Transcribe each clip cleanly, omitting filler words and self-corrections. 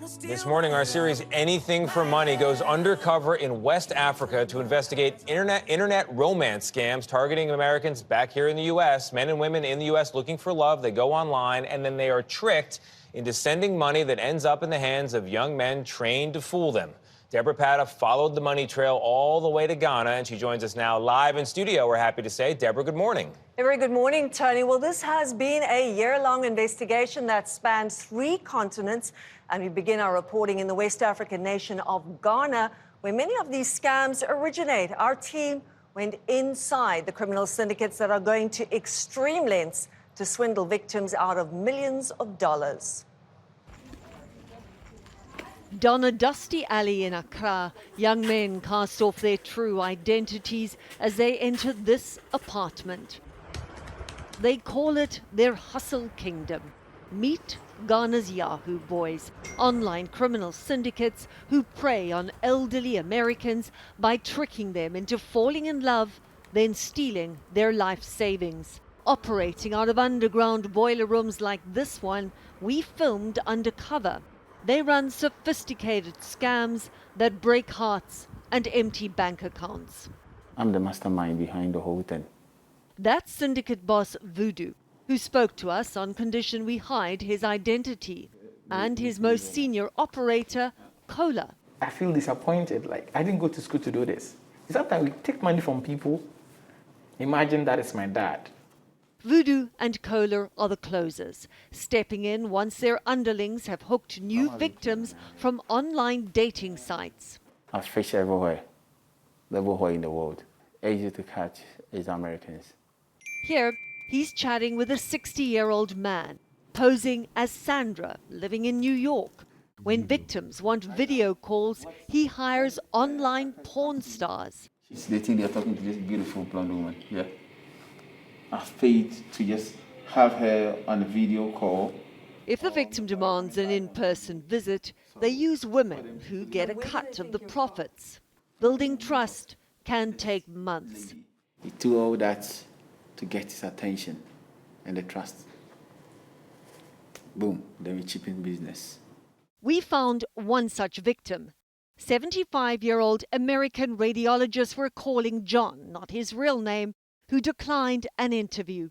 This morning, our series Anything for Money goes undercover in West Africa to investigate internet romance scams targeting Americans back here in the U.S. Men and women in the U.S. looking for love. They go online and then they are tricked into sending money that ends up in the hands of young men trained to fool them. Debora Patta followed the money trail all the way to Ghana, and she joins us now live in studio, we're happy to say. Debora, good morning. A very good morning, Tony. Well, this has been a year-long investigation that spans 3 continents, and we begin our reporting in the West African nation of Ghana, where many of these scams originate. Our team went inside the criminal syndicates that are going to extreme lengths to swindle victims out of millions of dollars. Down a dusty alley in Accra, young men cast off their true identities as they enter this apartment. They call it their hustle kingdom. Meet Ghana's Yahoo Boys, online criminal syndicates who prey on elderly Americans by tricking them into falling in love, then stealing their life savings. Operating out of underground boiler rooms like this one, we filmed undercover. They run sophisticated scams that break hearts and empty bank accounts. I'm the mastermind behind the whole thing. That's syndicate boss Voodoo, who spoke to us on condition we hide his identity, and his most senior operator, Kola. I feel disappointed, like I didn't go to school to do this. Sometimes we take money from people, imagine that is my dad. Voodoo and Kola are the closers, stepping in once their underlings have hooked new victims from online dating sites. I fish everywhere in the world. Easy to catch is Americans. Here, he's chatting with a 60-year-old man, posing as Sandra, living in New York. When victims want video calls, he hires online porn stars. She's dating, they're talking to this beautiful blonde woman, yeah. I've paid to just have her on a video call. If the victim demands an in-person visit, they use women who get a cut of the profits. Building trust can take months. We do all that to get his attention and the trust. Boom, then we chip in business. We found one such victim. 75-year-old American radiologists were calling John, not his real name, who declined an interview.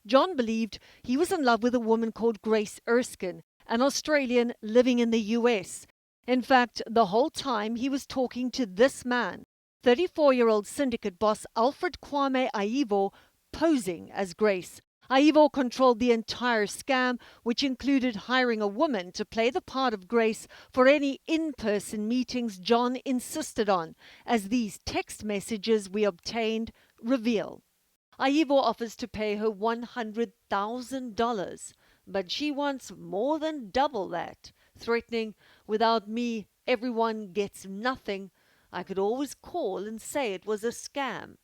John believed he was in love with a woman called Grace Erskine, an Australian living in the US. In fact, the whole time he was talking to this man, 34-year-old syndicate boss Alfred Kwame Aivo, posing as Grace. Aivo controlled the entire scam, which included hiring a woman to play the part of Grace for any in-person meetings John insisted on, as these text messages we obtained reveal. Aivo offers to pay her $100,000, but she wants more than double that, threatening, "Without me, everyone gets nothing. I could always call and say it was a scam."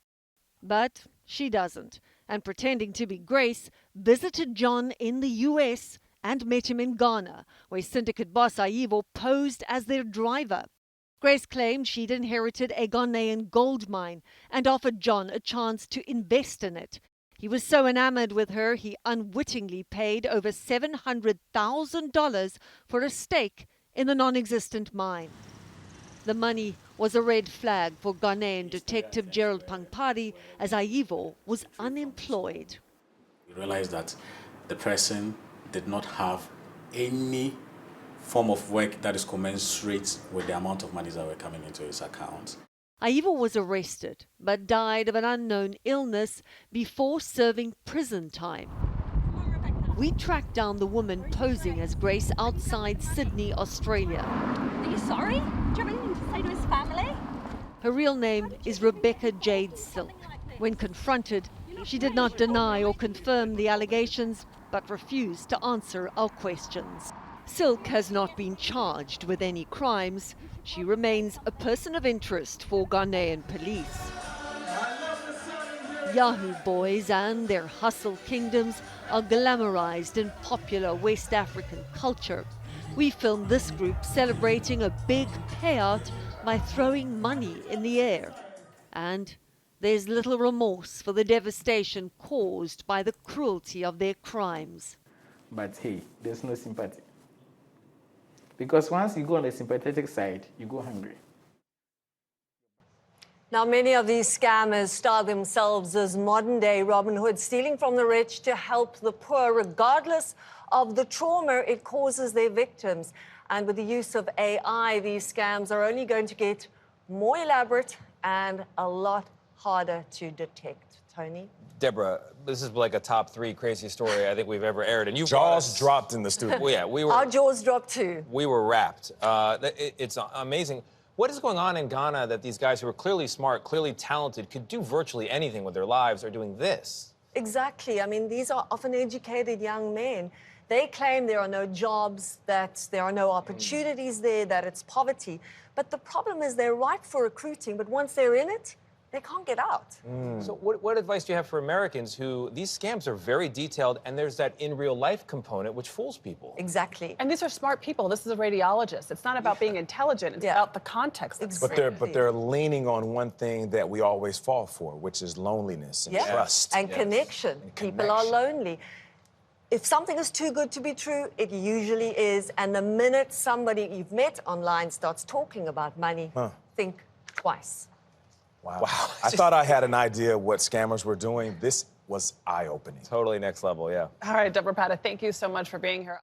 But she doesn't, and pretending to be Grace, visited John in the US and met him in Ghana, where syndicate boss Aivo posed as their driver. Grace claimed she'd inherited a Ghanaian gold mine and offered John a chance to invest in it. He was so enamored with her, he unwittingly paid over $700,000 for a stake in the non-existent mine. The money was a red flag for Ghanaian detective Gerald Pangpadi, as Aivo was unemployed. We realized that the person did not have any form of work that is commensurate with the amount of money that were coming into his account. Aivo was arrested, but died of an unknown illness before serving prison time. We tracked down the woman posing as Grace outside Sydney, Australia. Are you sorry? Do you have anything to say to his family? Her real name is Rebecca Jade Silk. When confronted, she did not deny or confirm the allegations, but refused to answer our questions. Silk has not been charged with any crimes. She remains a person of interest for Ghanaian police. Yahoo Boys and their hustle kingdoms are glamorized in popular West African culture. We filmed this group celebrating a big payout by throwing money in the air. And there's little remorse for the devastation caused by the cruelty of their crimes. But hey, there's no sympathy. Because once you go on the sympathetic side, you go hungry. Now, many of these scammers style themselves as modern-day Robin Hood, stealing from the rich to help the poor, regardless of the trauma it causes their victims. And with the use of AI, these scams are only going to get more elaborate and a lot harder to detect. Tony? Deborah, this is like a top 3 craziest story I think we've ever aired. And you Jaws dropped in the studio. Well, yeah, we were. Our jaws dropped too. We were wrapped. It's amazing. What is going on in Ghana that these guys who are clearly smart, clearly talented, could do virtually anything with their lives are doing this? Exactly. I mean, these are often educated young men. They claim there are no jobs, that there are no opportunities there, that it's poverty. But the problem is they're ripe for recruiting, but once they're in it, they can't get out. So what advice do you have for Americans who, these scams are very detailed and there's that in real life component which fools people? Exactly. And these are smart people. This is a radiologist. It's not about being intelligent. It's about the context. But they're leaning on one thing that we always fall for, which is loneliness and trust. And connection. People are lonely. If something is too good to be true, it usually is. And the minute somebody you've met online starts talking about money, think twice. Wow. I thought I had an idea of what scammers were doing. This was eye-opening. Totally next level, yeah. All right, Debora Patta, thank you so much for being here.